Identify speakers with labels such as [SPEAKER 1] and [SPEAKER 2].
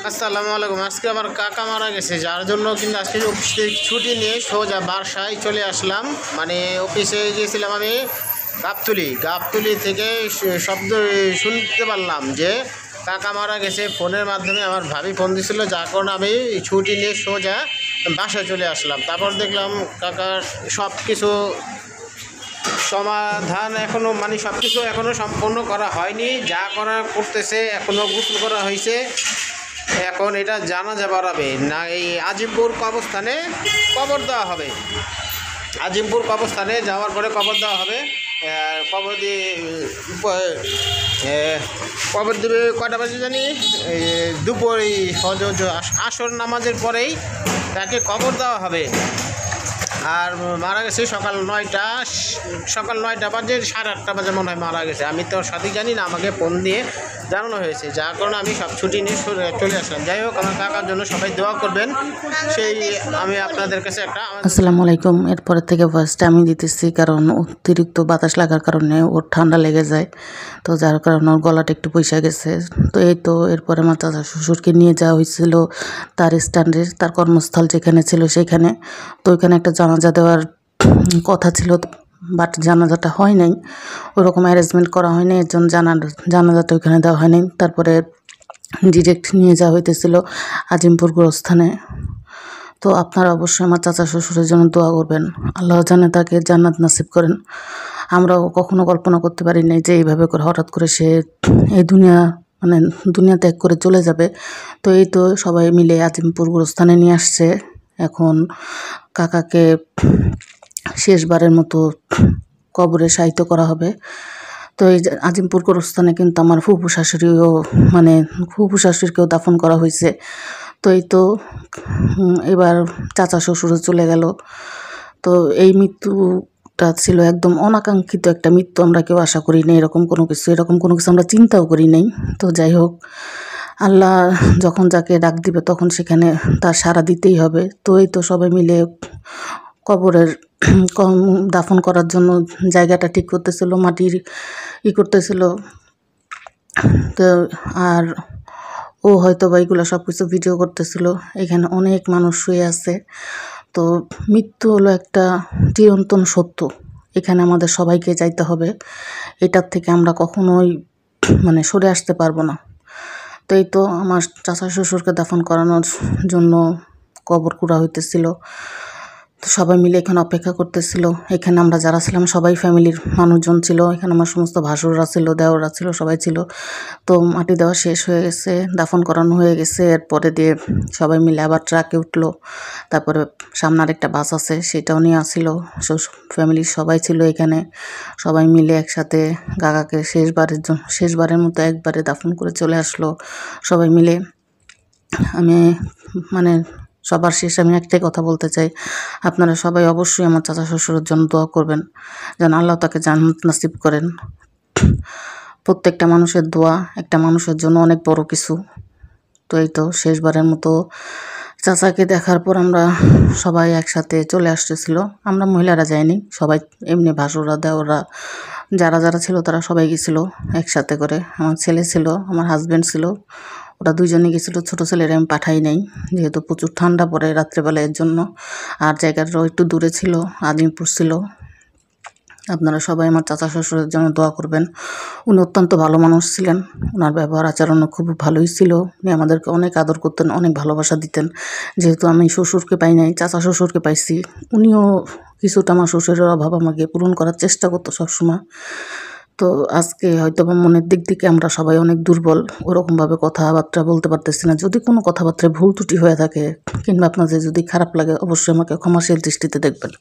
[SPEAKER 1] আসসালামু আলাইকুম। আজকে আমার কাকা মারা গেছে, যার জন্য কিন্তু আজকে অফিস থেকে ছুটি নিয়ে সোজা বাসায় চলে আসলাম। মানে অফিসে গিয়েছিলাম আমি গাবতলি থেকে শব্দ শুনতে পারলাম যে কাকা মারা গেছে। ফোনের মাধ্যমে আমার ভাবি ফোন দিছিল, যার কারণে আমি ছুটি নিয়ে সোজা বাসায় চলে আসলাম। তারপর দেখলাম কাকার সব কিছু সমাধান এখনও মানে সব কিছু এখনও সম্পূর্ণ করা হয়নি, যা করা করতেছে। এখনও গোসল করা হয়েছে, এখন এটা জানাজা বাড়াবে না, এই আজিমপুর কবরস্থানে কবর দেওয়া হবে। আজিমপুর কবরস্থানে যাওয়ার পরে কবর দেওয়া হবে। কবর দিয়ে কবর দেবে কটা বাজে জানি, দুপুর আসর নামাজের পরেই তাকে কবর দেওয়া হবে। আর মারা গেছে সকাল 9টা বাজে, 8:30 বাজে মনে হয় মারা গেছে। আমি তো সঠিক জানি না, আমাকে ফোন দিয়ে জানানো হয়েছে, যার কারণে আমি সব ছুটি নিয়ে চলে আসলাম। যাই হোক, আমার কাকার জন্য সবাই দোয়া করবেন, সেই আমি আপনাদের কাছে একটা।
[SPEAKER 2] আসসালামু আলাইকুম। এরপরের থেকে ফার্স্টে আমি দিতেছি, কারণ অতিরিক্ত বাতাস লাগার কারণে ওর ঠান্ডা লেগে যায়, তো যার কারণে ওর গলাটা একটু পয়সা গেছে। তো এই তো এরপরে আমার চাচা শ্বশুরকে নিয়ে যাওয়া হয়েছিল তার স্ট্যান্ডে, তার কর্মস্থল যেখানে ছিল সেখানে। তো ওইখানে একটা জানাজা দেওয়ার কথা ছিল, বাট জানাজাটা হয় নাই, ওরকম অ্যারেঞ্জমেন্ট করা হয়নি, এর জন্য জানাজাটা ওইখানে দেওয়া হয়নি। তারপরে ডিরেক্ট নিয়ে যাওয়া হইতেছিল আজিমপুর গোরস্থানে। তো আপনারা অবশ্যই আমার চাচা শ্বশুরের জন্য দোয়া করবেন, আল্লাহ জানে তাকে জান্নাত নাসিব করেন। আমরাও কখনো কল্পনা করতে পারি নাই যে এইভাবে করে হঠাৎ করে সে এই দুনিয়া ত্যাগ করে চলে যাবে। তো এই তো সবাই মিলে আজিমপুর গোরস্থানে নিয়ে আসছে। এখন কাকাকে শেষবারের মতো কবরে শায়িত করা হবে। তো এই আজিমপুর গোরস্থানে কিন্তু আমার ফুফু শাশুড়িকেও দাফন করা হয়েছে। তো এই তো এবার চাচা শ্বশুরও চলে গেল। তো এই মৃত্যুটা ছিল একদম অনাকাঙ্ক্ষিত একটা মৃত্যু, আমরা কেউ আশা করি নাই এরকম কোনো কিছু আমরা চিন্তাও করি নাই। তো যাই হোক, আল্লাহ যখন যাকে ডাক দিবে তখন সেখানে তার সাড়া দিতেই হবে। তো এই তো সবাই মিলে কবরের দাফন করার জন্য জায়গাটা ঠিক করতেছিল, মাটির করতেছিল। তো আর ও হয়তো বা এগুলো সব কিছু ভিডিও করতেছিল। এখানে অনেক মানুষ শুয়ে আছে। তো মৃত্যু হলো একটা চিরন্তন সত্য, এখানে আমাদের সবাইকে যাইতে হবে, এটার থেকে আমরা কখনোই সরে আসতে পারবো না। তো এই তো আমার চাচা শ্বশুরকে দাফন করানোর জন্য কবর কুড়া হইতেছিল। তো সবাই মিলে এখানে অপেক্ষা করতেছিল। এখানে আমরা যারা ছিলাম সবাই ফ্যামিলির মানুষজন ছিল, এখানে আমার সমস্ত ভাসুররা ছিল, দেওররা ছিল, সবাই ছিল। তো মাটি দেওয়া শেষ হয়ে গেছে, দাফন করানো হয়ে গেছে। এরপরে দিয়ে সবাই মিলে আবার ট্রাকে উঠলো। তারপরে সামনে আরেকটা বাস আছে, সেটাও নিয়ে আসছিল। ফ্যামিলির সবাই ছিল এখানে, সবাই মিলে একসাথে কাকাকে শেষবারের মতো একবারে দাফন করে চলে আসলো সবাই মিলে। আমি সবার শেষে আমি একটাই কথা বলতে চাই, আপনারা সবাই অবশ্যই আমার চাচা শ্বশুরের জন্য দোয়া করবেন, যেন আল্লাহ তাকে জান্নাত নসিব করেন। প্রত্যেকটা মানুষের দোয়া একটা মানুষের জন্য অনেক বড় কিছু। তো এই তো শেষবারের মতো চাচাকে দেখার পর আমরা সবাই একসাথে চলে আসতেছিল। আমরা মহিলারা যাইনি, সবাই এমনি ভাসুররা দেওররা যারা ছিল তারা সবাই গেছিল একসাথে করে। আমার ছেলে ছিল, আমার হাজব্যান্ড ছিল, ওরা দুইজনে গেছিলো। ছোটো ছেলেরা আমি পাঠাই নাই, যেহেতু প্রচুর ঠান্ডা পড়ে রাত্রেবেলা, এর জন্য। আর জায়গাটাও একটু দূরে ছিল, আজিমপুর ছিল। আপনারা সবাই আমার চাচা শ্বশুরের জন্য দোয়া করবেন। উনি অত্যন্ত ভালো মানুষ ছিলেন, ওনার ব্যবহার আচরণও খুব ভালোই ছিল। উনি আমাদেরকে অনেক আদর করতেন, অনেক ভালোবাসা দিতেন। যেহেতু আমি শ্বশুরকে পাই নাই, চাচা শ্বশুরকে পাইছি, উনিও কিছুটা আমার শ্বশুরের অভাব আমাকে পূরণ করার চেষ্টা করতো সবসময়। তো আজকে হয়তো বা মনের দিক থেকে আমরা সবাই অনেক দুর্বল, ওরকমভাবে কথাবার্তা বলতে পারতেছি না। যদি কোনো কথাবার্তায় ভুল ত্রুটি হয়ে থাকে কিংবা আপনাদের যদি খারাপ লাগে, অবশ্যই আমাকে ক্ষমাশীল দৃষ্টিতে দেখবেন।